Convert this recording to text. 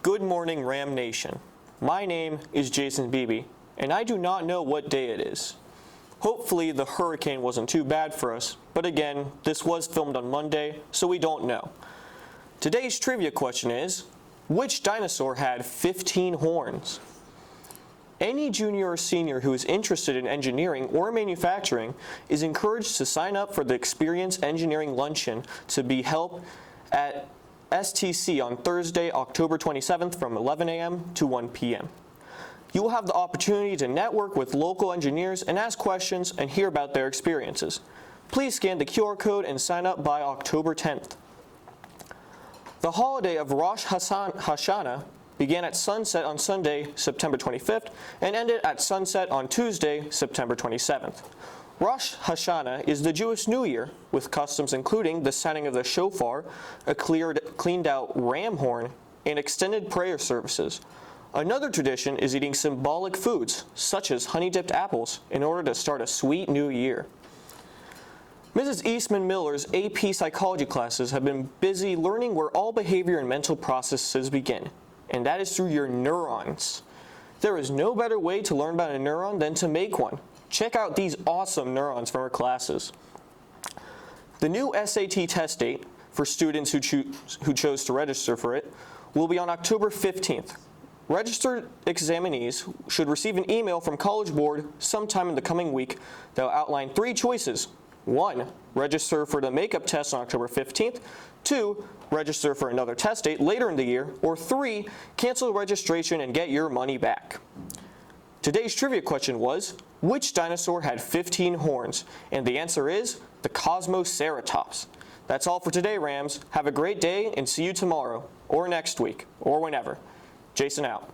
Good morning, Ram Nation. My name is Jason Beebe, and I do not know what day it is. Hopefully the hurricane wasn't too bad for us, but again, this was filmed on Monday, so we don't know. Today's trivia question is, which dinosaur had 15 horns? Any junior or senior who is interested in engineering or manufacturing is encouraged to sign up for the Experience Engineering Luncheon to be held at STC on Thursday, October 27th from 11 a.m. to 1 p.m. You will have the opportunity to network with local engineers and ask questions and hear about their experiences. Please scan the QR code and sign up by October 10th. The Holiday of Rosh Hashanah began at sunset on Sunday, September 25th, and ended at sunset on Tuesday, September 27th. Rosh Hashanah is the Jewish New Year, with customs including the sounding of the shofar, a cleaned-out ram horn, and extended prayer services. Another tradition is eating symbolic foods, such as honey-dipped apples, in order to start a sweet new year. Mrs. Eastman Miller's AP Psychology classes have been busy learning where all behavior and mental processes begin, and that is through your neurons. There is no better way to learn about a neuron than to make one. Check out these awesome neurons from our classes. The new SAT test date for students who chose to register for it will be on October 15th. Registered examinees should receive an email from College Board sometime in the coming week that will outline 3 choices. 1. Register for the makeup test on October 15th. 2. Register for another test date later in the year. Or 3. Cancel registration and get your money back. Today's trivia question was, which dinosaur had 15 horns? And the answer is the Cosmoceratops. That's all for today, Rams. Have a great day and see you tomorrow, or next week, or whenever. Jason out.